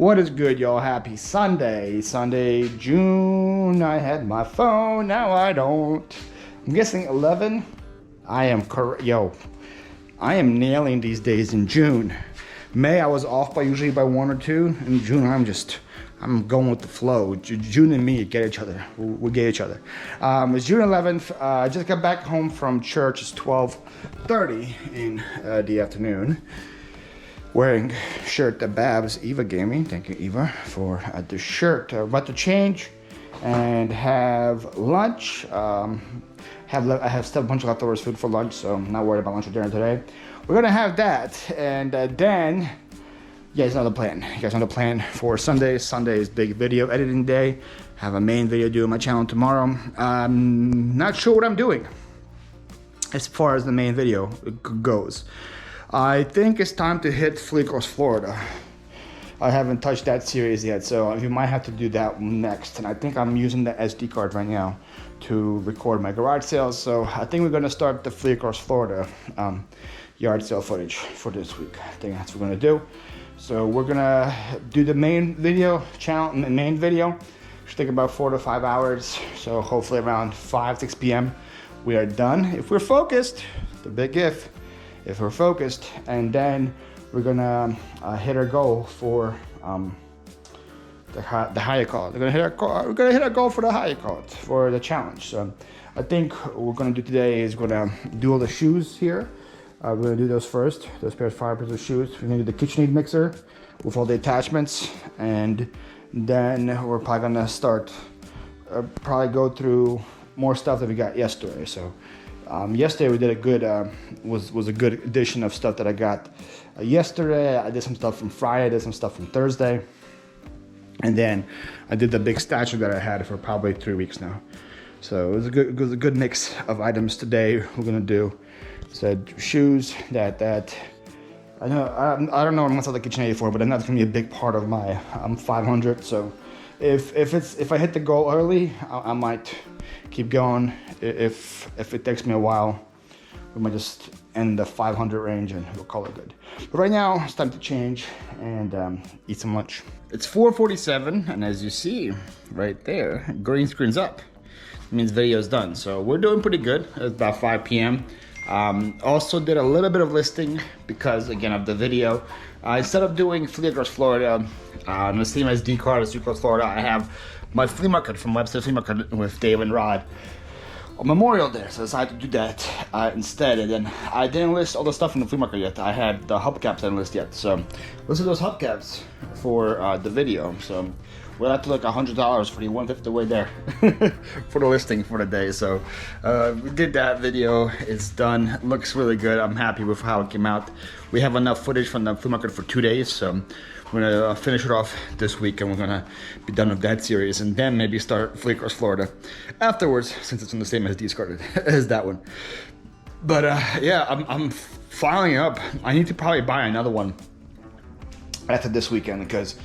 What is good, y'all? Happy Sunday. Sunday, June. I had my phone, now I don't. I'm guessing 11. I am correct. Yo, I am nailing these days in June. May, I was off by usually by 1 or 2. In June, I'm going with the flow. June and me get each other. We get each other. It's June 11th. I just got back home from church. It's 12:30 in the afternoon. Wearing shirt that Babs Eva gave me. Thank you, Eva, for the shirt. About to change and have lunch. I have still a bunch of leftovers food for lunch, so I'm not worried about lunch or dinner today. We're gonna have that, and then you guys know the plan. You guys know the plan for Sunday. Sunday is big video editing day. Have a main video due on my channel tomorrow. I'm not sure what I'm doing as far as the main video goes. I think it's time to hit Flyp, Florida. I haven't touched that series yet, so you might have to do that next. And I think I'm using the SD card right now to record my garage sales. So I think we're gonna start the Flyp, Florida yard sale footage for this week. I think that's what we're gonna do. So we're gonna do the main video Should take about 4 to 5 hours. So hopefully around 5, 6 p.m. we are done. If we're focused, the big if we're focused, and then we're gonna hit our goal for the higher call. We're gonna hit our goal for the higher call for the challenge. So I think what we're gonna do today is gonna do all the shoes here. We're gonna do those first. Those pairs, 5 pairs of shoes. We're gonna do the KitchenAid mixer with all the attachments, and then we're probably gonna start. Probably go through more stuff that we got yesterday. So. Yesterday we did a good, was a good addition of stuff that I got yesterday. I did some stuff from Friday, I did some stuff from Thursday. And then I did the big statue that I had for probably 3 weeks now. So it was a good mix of items today. We're gonna do, shoes that I don't know how much I like KitchenAid for, but I know it's gonna be a big part of my 500. So if I hit the goal early, I might keep going. If it takes me a while, we might just end the 500 range and we'll call it good. But right now, it's time to change and eat some lunch. It's 4:47, and as you see right there, green screen's up. It means video's done. So we're doing pretty good. It's about 5 p.m. Also did a little bit of listing because, again, of the video. Instead of doing Flyp, Florida, the same as D-Card as Flyp, Florida, I have my flea market from Webster Flea Market with Dave and Rod on Memorial Day, so I decided to do that instead. And then I didn't list all the stuff in the flea market yet. I had the hubcaps I didn't list yet, so list those hubcaps for the video. So we'll have to look $100 for the 1/5 the way there for the listing for the day. So we did that video. It's done. It looks really good. I'm happy with how it came out. We have enough footage from the flea market for 2 days, so we're gonna finish it off this week, and we're gonna be done with that series, and then maybe start Flyp, Florida afterwards, since it's on the same SD card as that one. But yeah, I'm filing up. I need to probably buy another one after this weekend because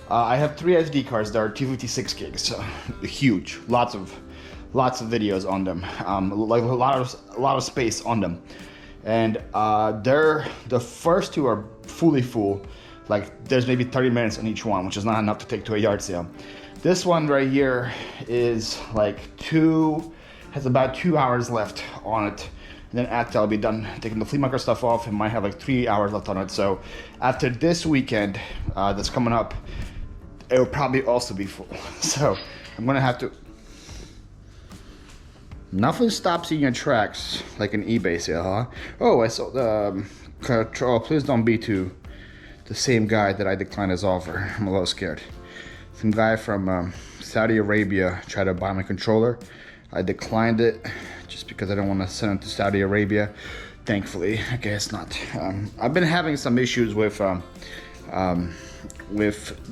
I have 3 SD cards that are 256 gigs, so huge, lots of videos on them, like a lot of space on them, and the first 2 are fully full. Like there's maybe 30 minutes on each one, which is not enough to take to a yard sale. This one right here is like has about 2 hours left on it. And then after I'll be done taking the flea market stuff off, it might have like 3 hours left on it. So after this weekend that's coming up, it will probably also be full. So I'm gonna have to. Nothing stops you in your tracks like an eBay sale, huh? Oh, I saw the control. Please don't be too. The same guy that I declined his offer. I'm a little scared. Some guy from Saudi Arabia tried to buy my controller. I declined it just because I don't want to send it to Saudi Arabia. Thankfully, I guess not. I've been having some issues with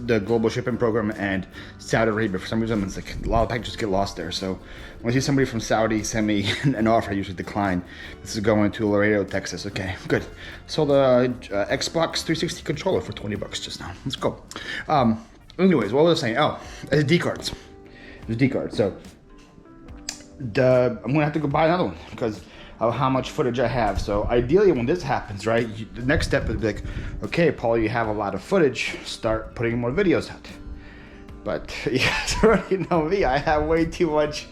the global shipping program and Saudi Arabia. For some reason, it's like a lot of packages get lost there. So when I see somebody from Saudi send me an offer, I usually decline. This is going to Laredo, Texas. Okay, good. So the Xbox 360 controller for $20 just now. Let's go. Anyways, what was I saying? Oh, SD cards. SD cards. So I'm gonna have to go buy another one because of how much footage I have. So ideally when this happens, right, the next step is like, okay, Paul, you have a lot of footage, start putting more videos out. But you guys already know me, I have way too much.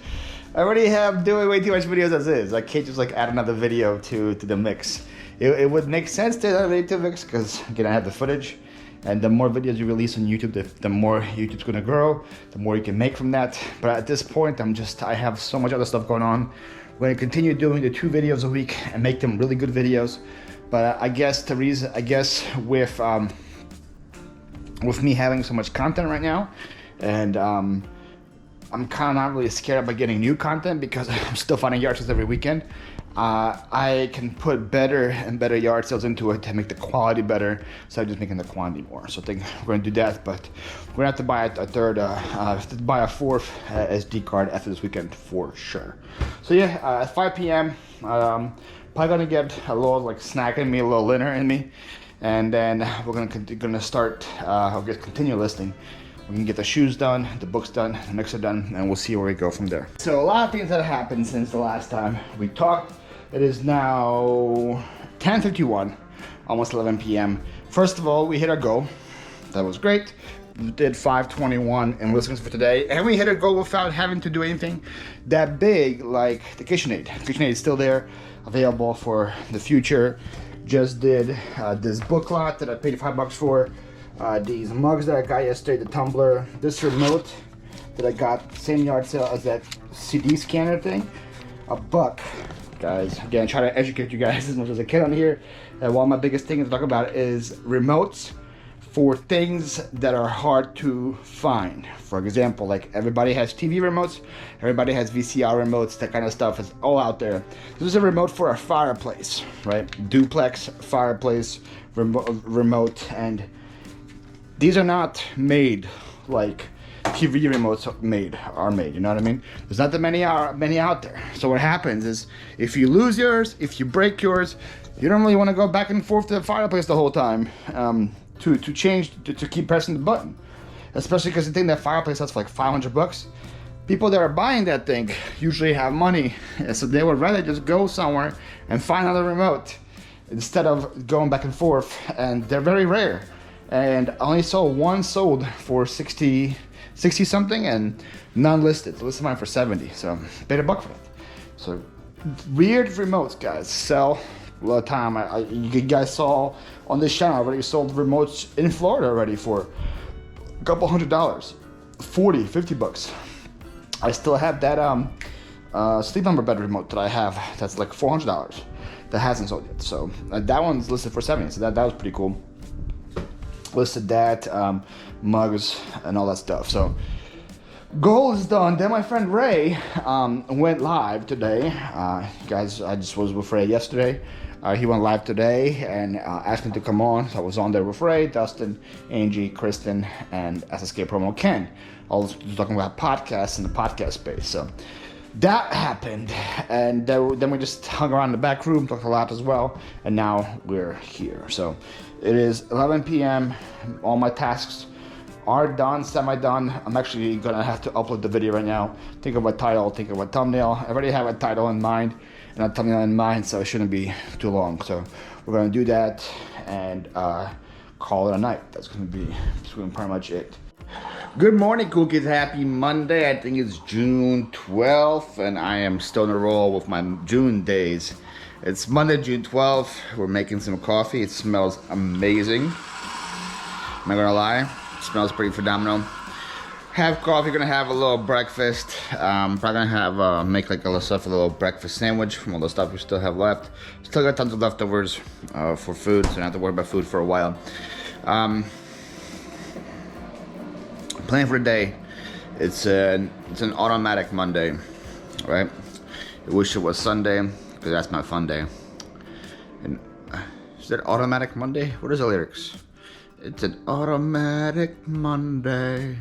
I already have doing way too much videos as is. I can't just like add another video to the mix. It would make sense to add a video to the mix because again, I have the footage. And the more videos you release on YouTube, the more YouTube's gonna grow, the more you can make from that. But at this point, I have so much other stuff going on. We're gonna continue doing the 2 videos a week and make them really good videos. But I guess with me having so much content right now, and I'm kind of not really scared about getting new content because I'm still finding yard sales every weekend. I can put better and better yard sales into it to make the quality better, so I'm just making the quantity more. So I think we're gonna do that, but we're gonna have to buy a fourth SD card after this weekend for sure. So yeah, at 5 p.m. Probably gonna get a little like snack in me, a little dinner in me, and then we're gonna start. I'll just continue listing. We can get the shoes done, the books done, the mixer done, and we'll see where we go from there. So a lot of things that have happened since the last time we talked. It is now 10:51, almost 11 p.m. First of all, we hit our goal. That was great. We did 521 in listings for today, and we hit our goal without having to do anything that big like the KitchenAid. KitchenAid is still there, available for the future. Just did this book lot that I paid $5 for. These mugs that I got yesterday, the tumbler, this remote that I got, same yard sale as that CD scanner thing, $1. Guys, again, try to educate you guys as much as I can on here. And one of my biggest things to talk about is remotes for things that are hard to find. For example, like everybody has TV remotes, everybody has VCR remotes, that kind of stuff is all out there. This is a remote for a fireplace, right? Duplex fireplace remote, and these are not made like TV remotes are made, you know what I mean? There's not that many out there. So what happens is, if you lose yours, if you break yours, you don't really want to go back and forth to the fireplace the whole time to keep pressing the button. Especially because the thing, that fireplace that's like $500. People that are buying that thing usually have money, so they would rather just go somewhere and find another remote instead of going back and forth. And they're very rare. And I only saw one sold for 60 something and none listed. So listed mine for 70, so paid $1 for that. So weird remotes, guys, sell a lot of time. You guys saw on this channel, I already sold remotes in Florida already for a couple $100, $40, $50. I still have that Sleep Number bed remote that I have that's like $400 that hasn't sold yet. So that one's listed for 70, so that was pretty cool. Listed that, mugs and all that stuff. So goal is done. Then my friend Ray went live today. Guys, I just was with Ray yesterday. He went live today and asked me to come on. So I was on there with Ray, Dustin, Angie, Kristen, and SSK Promo Ken. All talking about podcasts in the podcast space. So that happened, and then we just hung around in the back room, talked a lot as well, and now we're here. So it is 11 p.m. All my tasks are done, semi-done. I'm actually gonna have to upload the video right now. Think of a title, think of a thumbnail. I already have a title in mind and a thumbnail in mind, so it shouldn't be too long. So we're gonna do that and call it a night. That's gonna be pretty much it. Good morning, cool kids. Happy Monday. I think it's June 12th, and I am still on a roll with my June days. It's Monday, June 12th. We're making some coffee. It smells amazing. I'm not gonna lie, it smells pretty phenomenal. Have coffee, gonna have a little breakfast. Probably gonna have make like a little breakfast sandwich from all the stuff we still have left. Still got tons of leftovers for food, so I don't have to worry about food for a while. Plan for the day. It's an automatic Monday, right? I wish it was Sunday, because that's my fun day. And is that automatic Monday? What is the lyrics? It's an automatic Monday.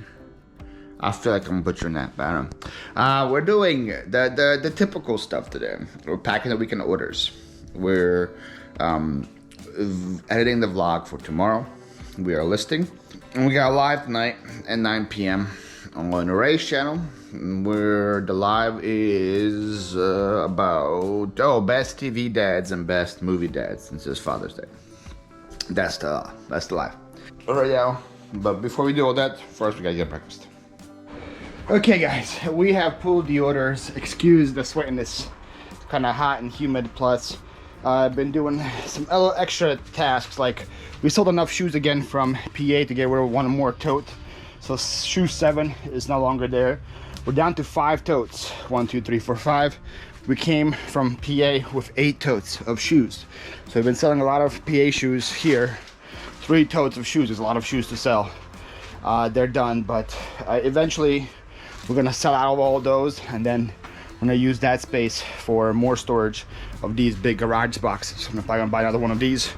I feel like I'm butchering that, but I don't know. We're doing the typical stuff today. We're packing the weekend orders. We're editing the vlog for tomorrow. We are listing. And we got live tonight at 9 p.m. on the race channel, where the live is about best TV dads and best movie dads since it's Father's Day. That's the live. All right, y'all. But before we do all that, first we gotta get breakfast. Okay, guys, we have pulled the orders. Excuse the sweatiness. It's kind of hot and humid. Plus, I've been doing some little extra tasks, like we sold enough shoes again from PA to get rid of one more tote. So shoe 7 is no longer there. We're down to 5 totes. 1, 2, 3, 4, 5. We came from PA with 8 totes of shoes. So we've been selling a lot of PA shoes here. 3 totes of shoes is a lot of shoes to sell. They're done, but eventually we're gonna sell out of all those, and then we're gonna use that space for more storage of these big garage boxes. I'm probably gonna buy another one of these,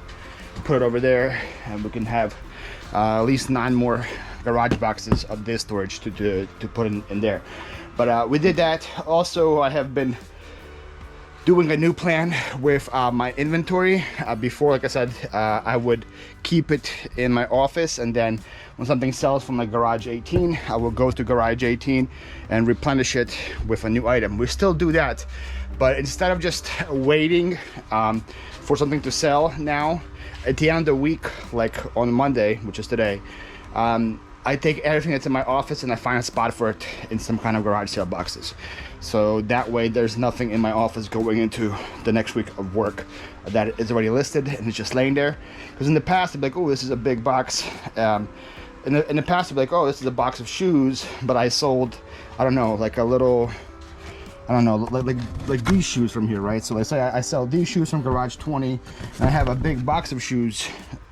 put it over there, and we can have at least 9 more garage boxes of this storage to put in there. But we did that. Also, I have been doing a new plan with my inventory. Before, like I said, I would keep it in my office, and then when something sells from like garage 18, I will go to garage 18 and replenish it with a new item. We still do that, but instead of just waiting for something to sell now, at the end of the week, like on Monday, which is today, I take everything that's in my office and I find a spot for it in some kind of garage sale boxes. So that way there's nothing in my office going into the next week of work that is already listed and it's just laying there. Because in the past, I'd be like, oh, this is a big box. In the past, I'd be like, oh, this is a box of shoes, but I sold, I don't know, like a little, I don't know, like these shoes from here, right? So let's say I sell these shoes from garage 20 and I have a big box of shoes,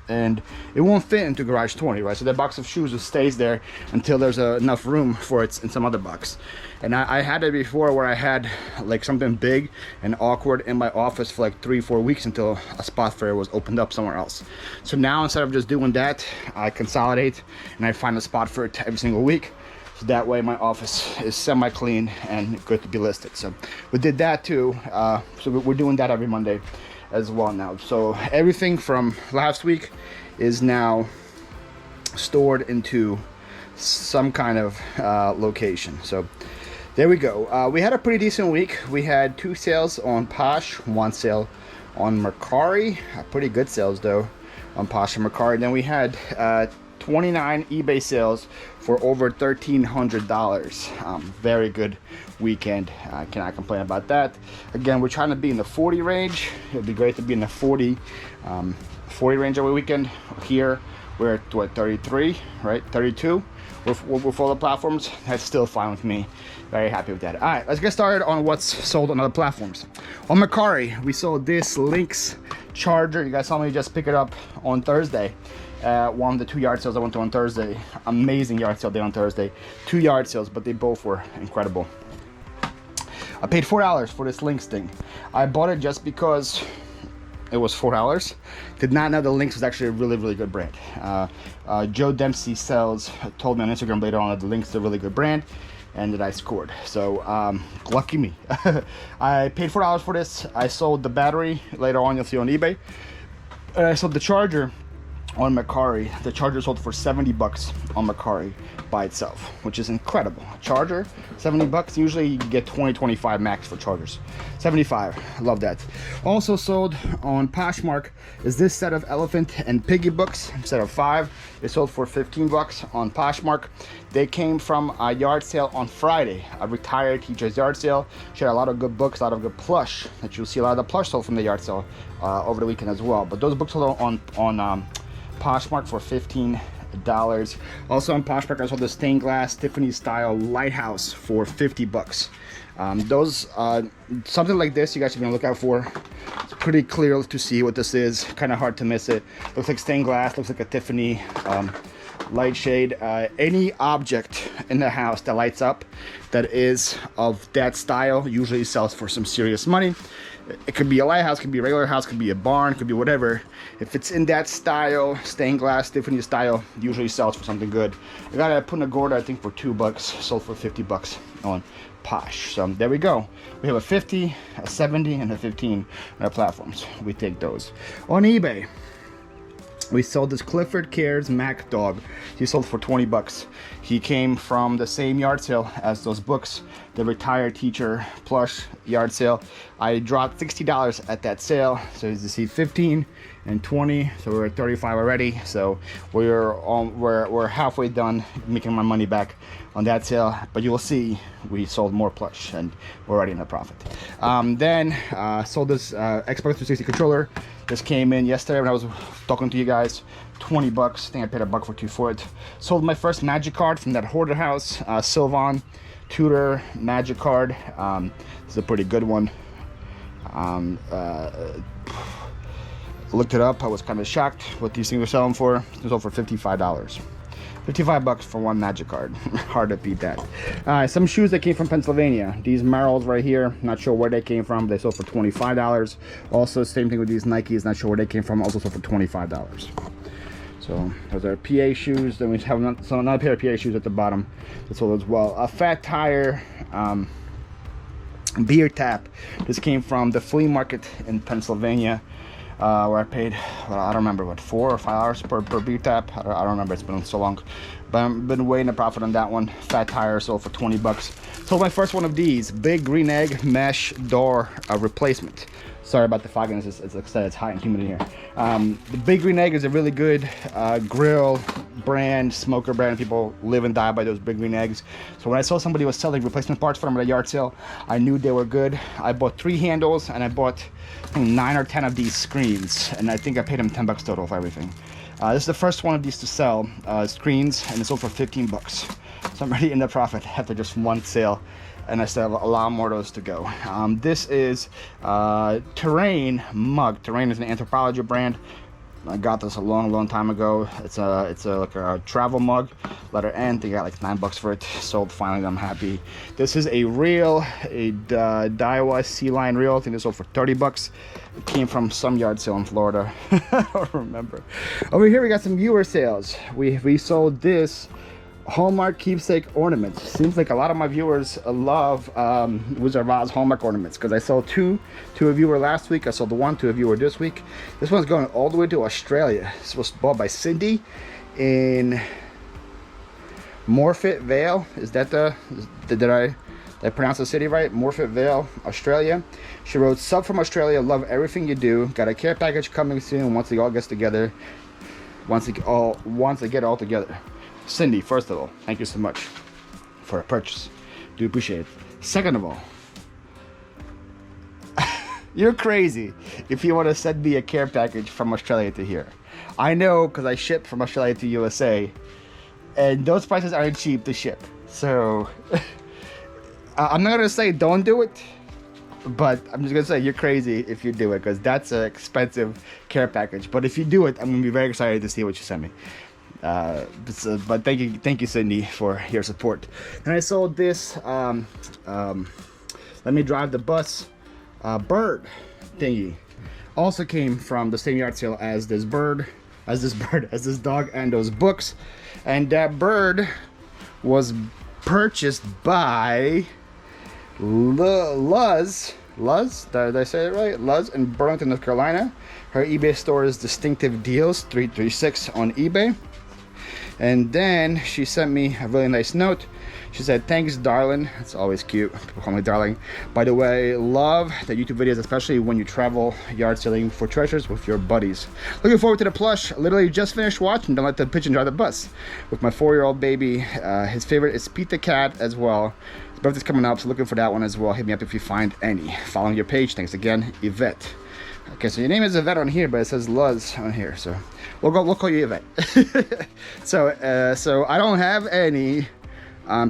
and it won't fit into garage 20, right? So that box of shoes just stays there until there's enough room for it in some other box. And I had it before where I had like something big and awkward in my office for like 3-4 weeks until a spot for it was opened up somewhere else. So now instead of just doing that, I consolidate and I find a spot for it every single week. So that way my office is semi-clean and good to be listed. So we did that too. So we're doing that every Monday as well now. So everything from last week is now stored into some kind of location. So there we go. We had a pretty decent week. We had 2 sales on Posh, 1 sale on Mercari. Pretty good sales though on Posh and Mercari. Then we had 29 eBay sales for over $1,300. Very good weekend. I cannot complain about that. Again, we're trying to be in the 40 range. It would be great to be in the 40 range every weekend. Here we're at what, 33, right? 32 with all the platforms. That's still fine with me. Very happy with that. All right, let's get started on what's sold on other platforms. On Mercari, we sold this Lynx charger. You guys saw me just pick it up on Thursday. One of the 2 yard sales I went to on Thursday. Amazing yard sale day on Thursday. 2 yard sales, but they both were incredible. I paid $4 for this Lynx thing. I bought it just because it was $4. Did not know the Lynx was actually a really, really good brand. Joe Dempsey told me on Instagram later on that the Lynx is a really good brand, and that I scored. So lucky me. I paid $4 for this. I sold the battery later on. You'll see on eBay. I sold the charger on Mercari. The charger sold for $70 on Mercari by itself, which is incredible. A charger, $70. Usually you get 20-25 max for chargers. 75, love that. Also sold on Postmark is this set of elephant and piggy books, set of 5. They sold for $15 on Postmark. They came from a yard sale on Friday, a retired teacher's yard sale. She had a lot of good books, a lot of good plush, that you'll see a lot of the plush sold from the yard sale over the weekend as well. But those books sold on Postmark for $15. Also on Postmark, I saw the stained glass Tiffany style lighthouse for $50. Those something like this you guys are gonna look out for. It's pretty clear to see what this is. Kind of hard to miss it. Looks like stained glass. Looks like a Tiffany light shade. Any object in the house that lights up that is of that style usually sells for some serious money. It could be a lighthouse, could be a regular house, could be a barn, could be whatever. If it's in that style, stained glass, Tiffany style, usually sells for something good. I got a Punta Gorda, I think for $2, sold for $50 on Posh. So there we go. We have a 50, a 70, and a 15 on our platforms. We take those. On eBay, We sold this Clifford Cares Mac dog. He sold for 20 bucks. He came from the same yard sale as those books, the retired teacher plush yard sale. I dropped $60 at that sale. So as you see, 15 and 20. So we're at 35 already. So we're halfway done making my money back on that sale. But you will see we sold more plush and we're already in a profit. Then sold this Xbox 360 controller. This came in yesterday when I was talking to you guys. 20 bucks. I think I paid $1 or $2 for it. Sold my first magic card from that hoarder house, Sylvan Tudor magic card. This is a pretty good one. Looked it up. I was kind of shocked what these things were selling for. It sold for $55. 55 bucks for one magic card. Hard to beat that. Some shoes that came from Pennsylvania. These Merrells right here, not sure where they came from. They sold for $25. Also, same thing with these Nikes, not sure where they came from. Also sold for $25. So those are PA shoes. Then we have another pair of PA shoes at the bottom. That's sold as well. A Fat Tire beer tap. This came from the flea market in Pennsylvania. Where I paid, well, I don't remember, what, $4 or $5 per beer tap. I don't remember, it's been so long, but I've been waiting to profit on that one. Fat Tire sold for 20 bucks. Sold my first one of these big green egg mesh door replacement. Sorry about the fogginess, it's like I said, it's hot and humid in here. The big green egg is a really good grill brand, smoker brand. People live and die by those big green eggs. So when I saw somebody was selling replacement parts for them at a yard sale, I knew they were good. I bought 3 handles and I bought, I think, 9 or 10 of these screens, and I think I paid them 10 bucks total for everything. This is the first one of these to sell, screens, and it sold for 15 bucks. So I'm already in the profit after just one sale, and I still have a lot more of those to go. This is Terrain mug. Terrain is an anthropology brand. I got this a long time ago. It's like a travel mug, letter N. They got like 9 bucks for it. Sold finally. I'm happy. This is a reel, a Daiwa Sea Lion reel. I think this sold for 30 bucks. It came from some yard sale in Florida. I don't remember. Over here we got some viewer sales. We sold this Hallmark keepsake ornaments. Seems like a lot of my viewers love Wizard of Oz Hallmark ornaments, because I sold two to a viewer last week. I sold one to a viewer this week. This one's going all the way to Australia. This was bought by Cindy in Morfett Vale. Is that did I pronounce the city right? Morfett Vale, Australia. She wrote, "Sub from Australia, love everything you do. Got a care package coming soon once it all gets together. Once they get all together." Cindy, first of all, thank you so much for a purchase. Do appreciate it. Second of all, you're crazy if you want to send me a care package from Australia to here. I know, because I ship from Australia to USA, and those prices aren't cheap to ship. So I'm not gonna say don't do it, but I'm just gonna say you're crazy if you do it, because that's an expensive care package. But if you do it, I'm gonna be very excited to see what you send me. But thank you, Cindy, for your support. And I sold this let me drive the bus bird thingy. Also came from the same yard sale as this dog and those books. And that bird was purchased by Luz, did I say it right? Luz in Burlington, North Carolina. Her eBay store is Distinctive Deals 336 on eBay. And then she sent me a really nice note. She said, "Thanks, darling." It's always cute. People call me darling. By the way, love the YouTube videos, especially when you travel yard selling for treasures with your buddies. Looking forward to the plush. Literally just finished watching Don't Let the Pigeon Drive the Bus with my 4-year-old baby. His favorite is Pete the Cat as well. His birthday's coming up, so looking for that one as well. Hit me up if you find any. Following your page. Thanks again, Yvette. Okay, so your name is Yvette on here, but it says Luz on here, so we'll call you Yvette. So I don't have any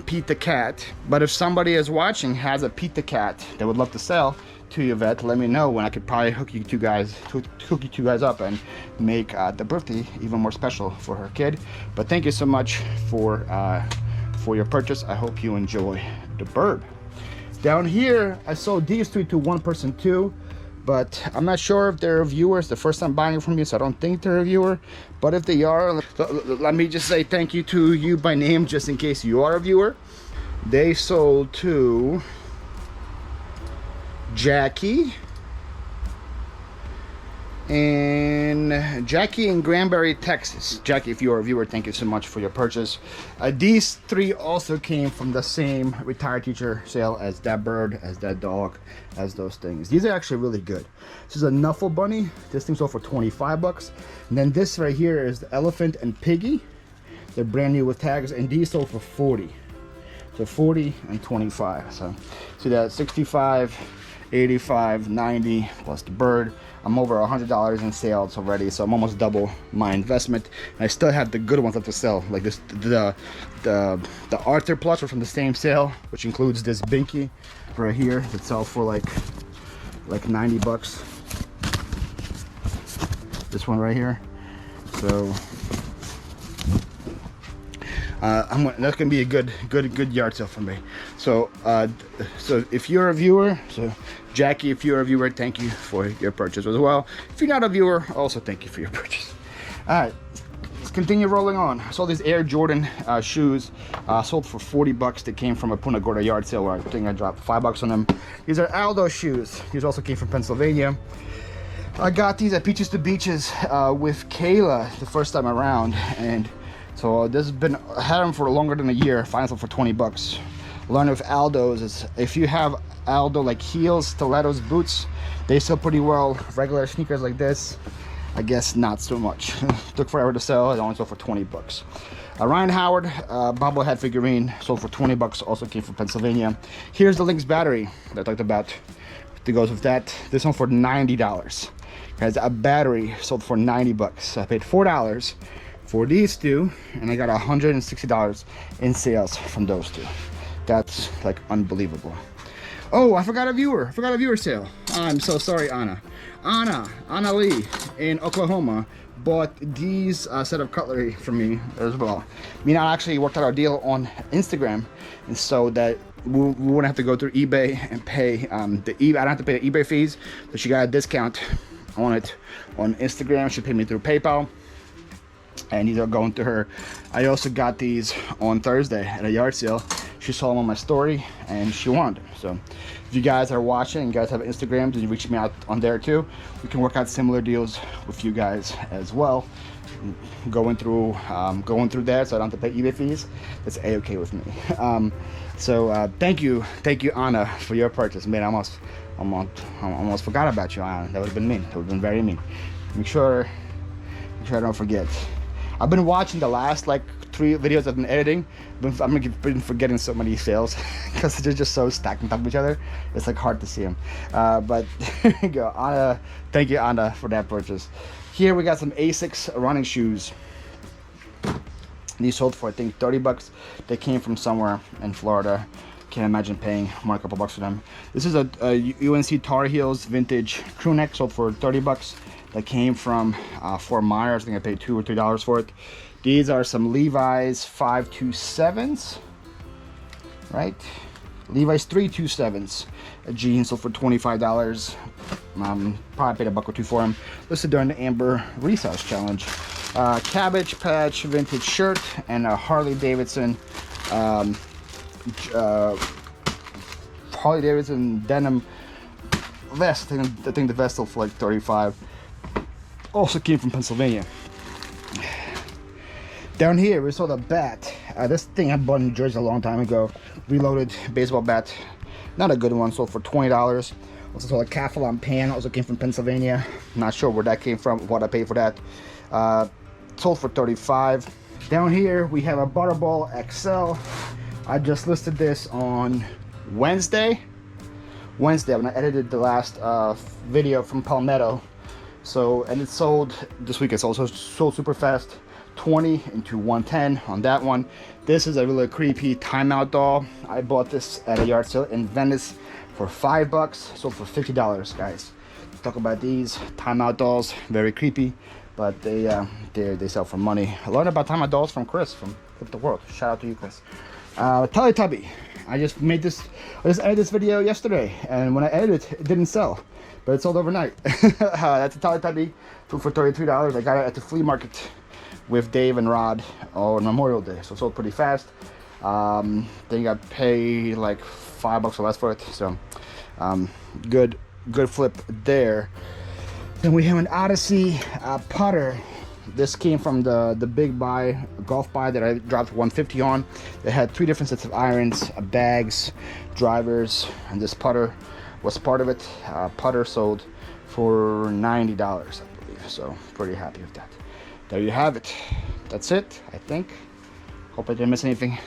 Pete the Cat, but if somebody is watching has a Pete the Cat that would love to sell to Yvette, let me know, when I could probably hook you two guys up and make the birthday even more special for her kid. But thank you so much for your purchase. I hope you enjoy the bird. Down here, I sold these three to one person too. But I'm not sure if they're viewers. The first time buying from you, so I don't think they're a viewer. But if they are, let me just say thank you to you by name, just in case you are a viewer. They sold to And Jackie in Granbury, Texas. Jackie, if you're a viewer, thank you so much for your purchase. These three also came from the same retired teacher sale as that bird, as that dog, as those things. These are actually really good. This is a Nuffle bunny. This thing sold for 25 bucks. And then this right here is the elephant and piggy. They're brand new with tags, and these sold for 40. So 40 and 25. So see that 65, 85, 90 plus the bird. I'm over $100 in sales already, so I'm almost double my investment. And I still have the good ones left to sell, like this, the Arthur plush from the same sale, which includes this Binky right here that sells for like 90 bucks. This one right here. So that's gonna be a good yard sale for me. So so if you're a viewer, so Jackie, if you're a viewer, thank you for your purchase as well. If you're not a viewer, also thank you for your purchase. All right, let's continue rolling on. I saw these Air Jordan shoes sold for 40 bucks. They came from a Punta Gorda yard sale where I think I dropped 5 bucks on them. These are Aldo shoes. These also came from Pennsylvania. I got these at Peaches to Beaches with Kayla the first time around, and so this has been, I had them for longer than a year. Finally sold for 20 bucks. Learning with Aldo's is if you have Aldo like heels, stilettos, boots, they sell pretty well. Regular sneakers like this, I guess not so much. Took forever to sell. It only sold for 20 bucks. Ryan Howard bobblehead figurine sold for 20 bucks. Also came from Pennsylvania. Here's the Lynx battery that I talked about. That goes with that. This one for $90. Has a battery sold for 90 bucks. I paid $4 for these two, and I got $160 in sales from those two. That's like unbelievable. Oh, I forgot a viewer. Sale. I'm so sorry, Anna. Anna Lee in Oklahoma bought these set of cutlery from me as well. Me and I actually worked out our deal on Instagram, and so that we wouldn't have to go through eBay and pay I don't have to pay the eBay fees. So she got a discount on it on Instagram. She paid me through PayPal, and these are going to her. I also got these on Thursday at a yard sale. She saw them on my story and she wanted them. So if you guys are watching and you guys have Instagrams and you reach me out on there too, we can work out similar deals with you guys as well. Going through that, so I don't have to pay eBay fees. That's a-okay with me. Thank you Anna for your purchase. Man, I almost forgot about you, Anna. That would have been mean. That would have been very mean. Make sure I don't forget. I've been watching the last like 3 videos I've been editing. I've been forgetting so many sales because they're just so stacked on top of each other. It's like hard to see them. But here you go, Anna. Thank you, Anna, for that purchase. Here we got some Asics running shoes. These sold for I think 30 bucks. They came from somewhere in Florida. Can't imagine paying more than a couple bucks for them. This is a UNC Tar Heels vintage crew neck, sold for 30 bucks. That came from Fort Myers. I think I paid $2 or $3 for it. These are some Levi's 527s, right? Levi's 327s. A jeans sold for $25. Probably paid $1 or $2 for them. Listed during the Amber Resales Challenge. Cabbage Patch vintage shirt and a Harley Davidson denim vest. I think the vest sold for like $35. Also came from Pennsylvania. Down here we saw the bat. This thing I bought in New Jersey a long time ago. Reloaded baseball bat. Not a good one. Sold for $20. Also saw a Calphalon pan. Also came from Pennsylvania. Not sure where that came from. What I paid for that. Sold for $35. Down here we have a Butterball XL. I just listed this on Wednesday when I edited the last video from Palmetto. And it sold this week. It's also sold super fast. 20 into 110 on that one. This is a really creepy timeout doll. I bought this at a yard sale in Venice for $5. Sold for $50, guys. Let's talk about these timeout dolls. Very creepy, but they sell for money. I learned about timeout dolls from Chris from Flip the World. Shout out to you, Chris. Teletubby. I just edited this video yesterday, and when I edited it, it didn't sell, but it sold overnight. That's a Teletubby for $33. I got it at the flea market with Dave and Rod on Memorial Day, so it sold pretty fast. Then you got to pay like $5 or less for it, so good flip there. Then we have an Odyssey putter. This came from the big buy, golf buy that I dropped 150 on. It had 3 different sets of irons, bags, drivers, and this putter was part of it. Putter sold for $90, I believe. So pretty happy with that. There you have it. That's it, I think. Hope I didn't miss anything.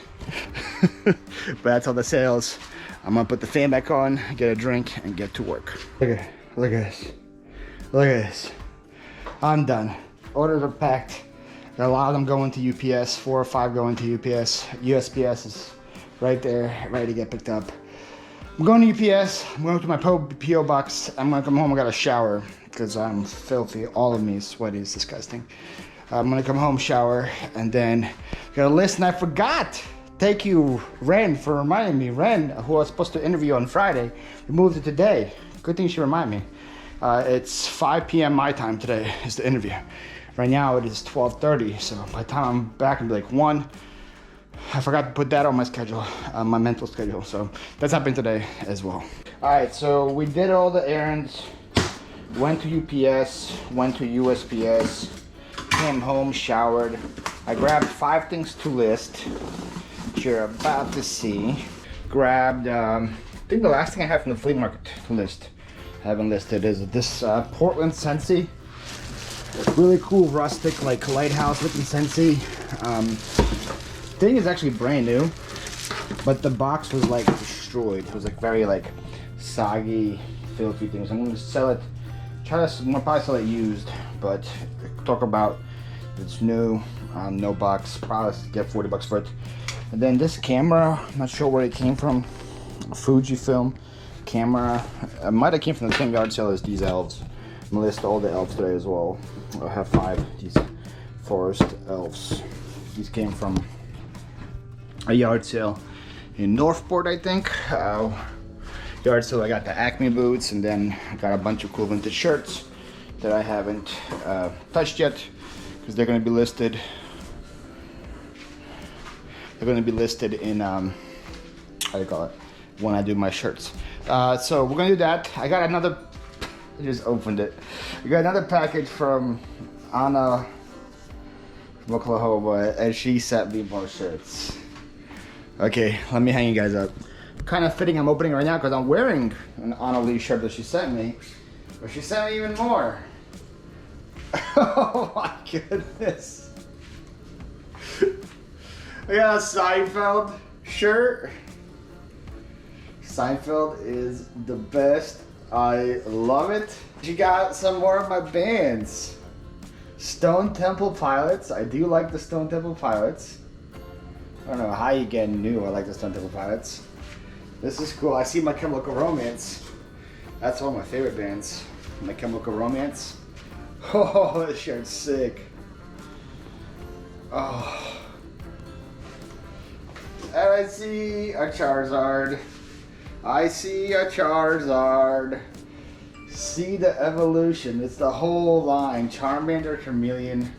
But that's all the sales. I'm gonna put the fan back on, get a drink, and get to work. Look at this. Look at this. I'm done. Orders are packed. There are a lot of them going to UPS, 4 or 5 going to UPS. USPS is right there, ready to get picked up. I'm going to UPS, I'm going to my PO box. I'm gonna come home, I got a shower, because I'm filthy. All of me is sweaty, it's disgusting. I'm gonna come home, shower, and then got a list, and I forgot. Thank you, Ren, for reminding me. Ren, who I was supposed to interview on Friday, we moved it today. Good thing she reminded me. It's 5 p.m. my time today is the interview. Right now it is 12:30, so by the time I'm back, it'll be like 1. I forgot to put that on my schedule, my mental schedule, so that's happening today as well. All right, so we did all the errands, went to UPS, went to USPS, came home, showered. I grabbed 5 things to list, which you're about to see. Grabbed, I think the last thing I have from the flea market to list, I haven't listed, is this Portland Scentsy. Really cool rustic, like lighthouse looking Scentsy. Thing is actually brand new, but the box was like destroyed. It was like very like soggy, filthy things. I'm gonna sell it, probably sell it used, but talk about it's new, no box, probably get $40 for it. And then this camera, I'm not sure where it came from, a Fujifilm camera. It might have came from the same yard sale as these elves. I'm gonna list all the elves today as well. I have 5 these forest elves. These came from a yard sale in Northport, I think. Yard sale, I got the Acme boots, and then I got a bunch of cool vintage shirts that I haven't touched yet, because they're gonna be listed. They're gonna be listed in, how do you call it, when I do my shirts. So we're gonna do that. I got another, I just opened it. We got another package from Anna from Oklahoma, and she sent me more shirts. Okay, let me hang you guys up. Kind of fitting, I'm opening right now because I'm wearing an Anna Lee shirt that she sent me, but she sent me even more. Oh my goodness. I got a Seinfeld shirt. Seinfeld is the best. I love it. She got some more of my bands. Stone Temple Pilots. I do like the Stone Temple Pilots. I don't know how you get new. I like the Stone Temple Pilots. This is cool. I see My Chemical Romance. That's one of my favorite bands. My Chemical Romance. Oh, this shirt's sick. Oh. And I see a Charizard. I see a Charizard. See the evolution. It's the whole line. Charmander, Chameleon,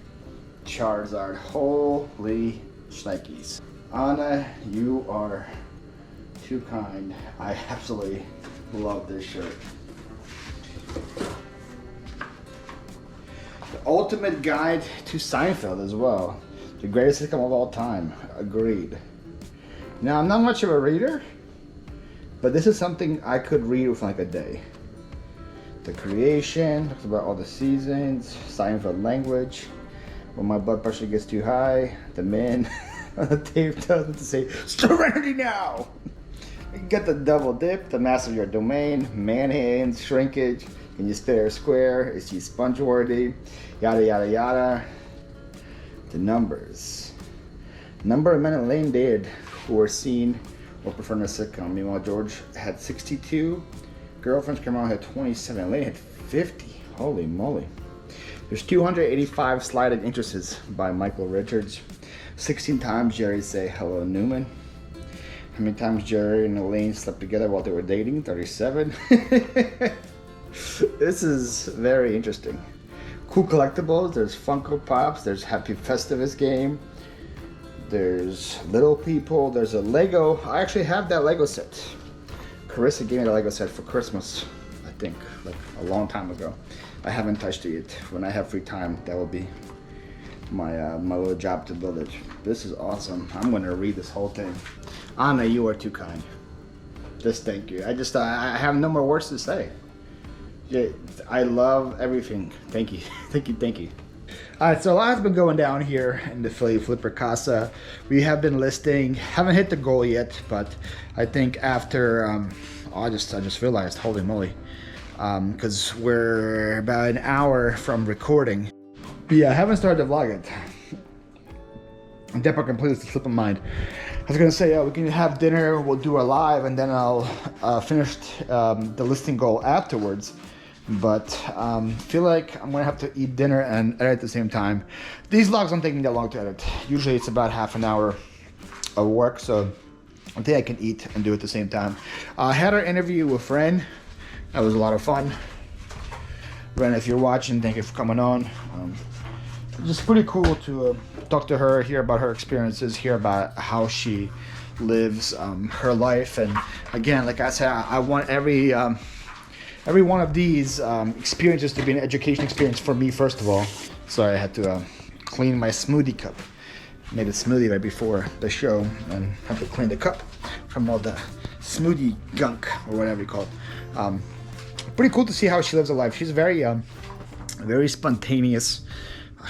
Charizard. Holy shnikes. Anna, you are too kind. I absolutely love this shirt. The ultimate guide to Seinfeld as well. The greatest sitcom of all time. Agreed. Now, I'm not much of a reader, but this is something I could read within like a day. The creation, talks about all the seasons, Seinfeld language, when my blood pressure gets too high, the men on the tape doesn't say, serenity now! You get the double dip, the master of your domain, man hands, shrinkage, can you stare square, is she sponge worthy, yada yada yada. The numbers. Number of men in Lane dated who were seen or performed a sitcom. Meanwhile, George had 62 girlfriends, Carmel had 27, Lane had 50. Holy moly. There's 285 sliding interests by Michael Richards. 16 times Jerry say hello Newman. How many times Jerry and Elaine slept together while they were dating? 37. This is very interesting. Cool collectibles. There's Funko Pops. There's Happy Festivus game. There's Little People. There's a Lego. I actually have that Lego set. Carissa gave me the Lego set for Christmas, I think, like a long time ago. I haven't touched it yet. When I have free time, that will be my my little job to build it. This is awesome. I'm gonna read this whole thing. Anna, you are too kind. Just thank you. I have no more words to say. Yeah, I love everything. Thank you, thank you, thank you. All right, so a lot has been going down here in the Flyp Flipper Casa. We have been listing, haven't hit the goal yet, but I think after, I just realized, holy moly, because we're about an hour from recording. But yeah, I haven't started the vlog yet. That part completely slipped my mind. I was gonna say, we can have dinner, we'll do a live, and then I'll finish the listing goal afterwards. But feel like I'm gonna have to eat dinner and edit at the same time. These vlogs aren't taking that long to edit. Usually it's about half an hour of work, so I think I can eat and do it at the same time. I had our interview with Ren. That was a lot of fun. Ren, if you're watching, thank you for coming on. Just pretty cool to talk to her, hear about her experiences, hear about how she lives her life. And again, like I said, I want every one of these experiences to be an education experience for me, first of all. So I had to clean my smoothie cup. Made a smoothie right before the show and had to clean the cup from all the smoothie gunk or whatever you call it. Pretty cool to see how she lives her life. She's very spontaneous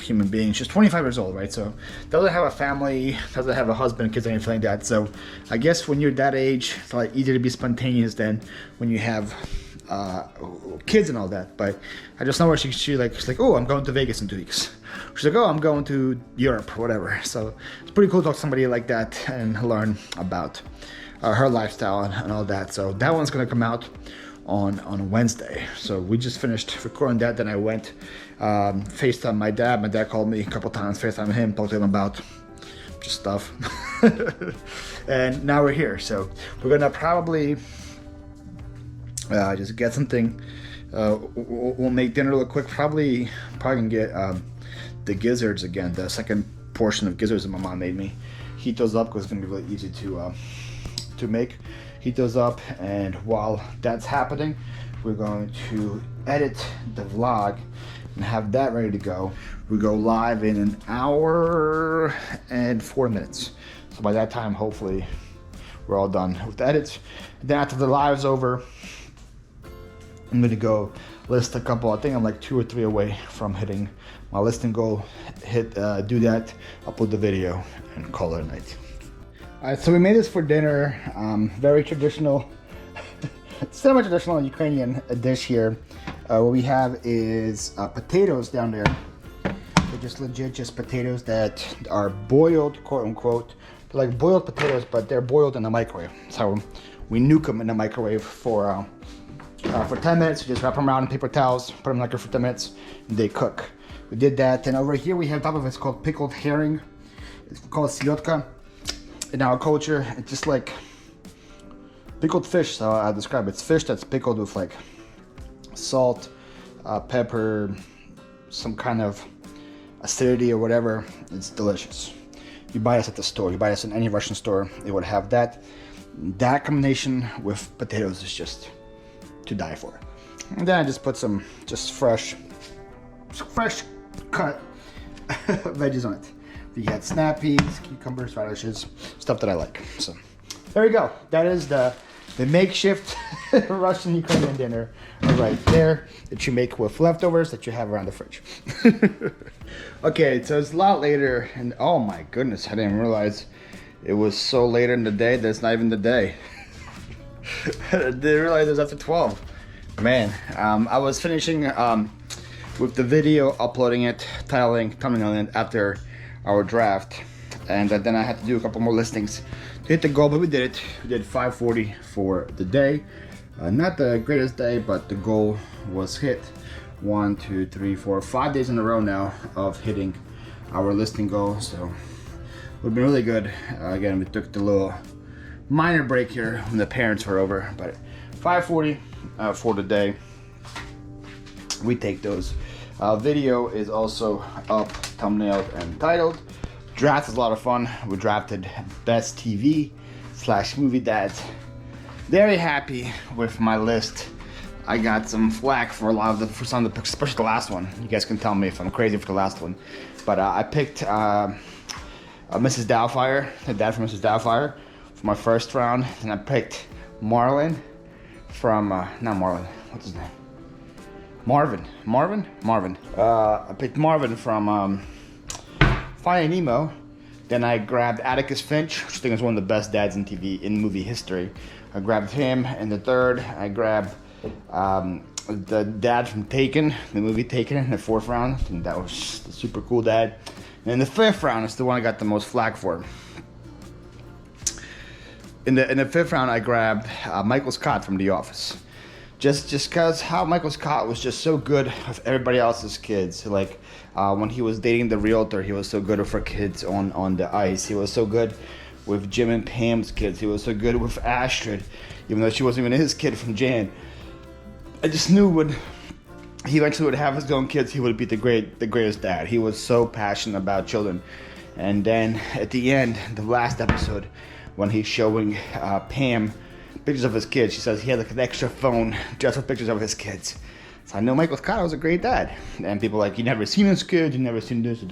human being. She's 25 years old, right? So doesn't have a family, doesn't have a husband, kids, anything like that. So I guess when you're that age, it's a lot easier to be spontaneous than when you have kids and all that. But I just know where she's like, oh, I'm going to Vegas in 2 weeks. She's like, oh, I'm going to Europe or whatever. So it's pretty cool to talk to somebody like that and learn about her lifestyle and all that. So that one's gonna come out on Wednesday. So we just finished recording that. Then I went FaceTime my dad. My dad called me a couple times, FaceTime him, talked to him about just stuff. And now we're here. So we're gonna probably just get something. We'll make dinner real quick. Probably gonna get the gizzards again, the second portion of gizzards that my mom made me. Heat those up because it's gonna be really easy to make. Heat those up, and while that's happening, we're going to edit the vlog and have that ready to go. We go live in an hour and 4 minutes. So by that time, hopefully, we're all done with the edits. And then after the live's over, I'm gonna go list a couple. I think I'm like 2 or 3 away from hitting my listing goal. Do that, upload the video, and call it a night. All right, so we made this for dinner. Very traditional, semi-traditional Ukrainian dish here. What we have is potatoes down there. They're just legit, just potatoes that are boiled, quote unquote. They're like boiled potatoes, but they're boiled in the microwave. So we nuke them in the microwave for 10 minutes. You just wrap them around in paper towels, put them in the microwave for 10 minutes, and they cook. We did that, and over here we have top of it's called pickled herring. It's called silotka. In our culture, it's just like pickled fish. So I describe it. It's fish that's pickled with like salt, pepper, some kind of acidity or whatever. It's delicious. You buy this at the store. You buy this in any Russian store. They would have that. That combination with potatoes is just to die for. And then I just put some just fresh cut veggies on it. We had snap peas, cucumbers, radishes, stuff that I like. So there we go. That is the makeshift Russian Ukrainian dinner right there that you make with leftovers that you have around the fridge. Okay, so it's a lot later, and oh my goodness, I didn't realize it was so later in the day that it's not even the day. I didn't realize it was after 12. Man, I was finishing with the video, uploading it, titling, coming on it after our draft, and then I had to do a couple more listings to hit the goal, but we did it. We did 540 for the day. Not the greatest day, but the goal was hit. 1, 2, 3, 4, 5 days in a row now of hitting our listing goal, so we've been really good. Again, we took the little minor break here when the parents were over, but 540 for the day. We take those. Video is also up, thumbnailed and titled. Draft is a lot of fun. We drafted best TV / movie dads. Very happy with my list. I got some flack for a lot of for some of the picks, especially the last one. You guys can tell me if I'm crazy for the last one. But I picked Mrs. Doubtfire, the dad from Mrs. Doubtfire, for my first round. And I picked Marlin from, not Marlin, what's his name? Marvin. I picked Marvin from Finding Nemo. Then I grabbed Atticus Finch, which I think is one of the best dads in movie history. I grabbed him. And the third, I grabbed the dad from Taken, the movie Taken, in the fourth round. And that was the super cool dad. And in the fifth round, it's the one I got the most flack for. In the fifth round, I grabbed Michael Scott from The Office. Just because how Michael Scott was just so good with everybody else's kids. Like when he was dating the realtor, he was so good with her kids on the ice. He was so good with Jim and Pam's kids. He was so good with Astrid, even though she wasn't even his kid from Jan. I just knew when he eventually would have his own kids, he would be the greatest dad. He was so passionate about children. And then at the end, the last episode, when he's showing Pam pictures of his kids, she says he had like an extra phone just with pictures of his kids. So I know Michael Scott was a great dad. And people like, you never seen his kids, you never seen this,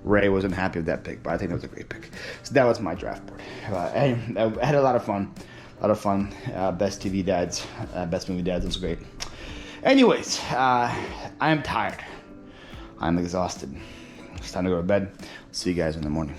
Ray wasn't happy with that pick, but I think that was a great pick. So that was my draft board. I had a lot of fun. Best TV dads, best movie dads, it was great. Anyways, I am tired. I'm exhausted. It's time to go to bed. See you guys in the morning.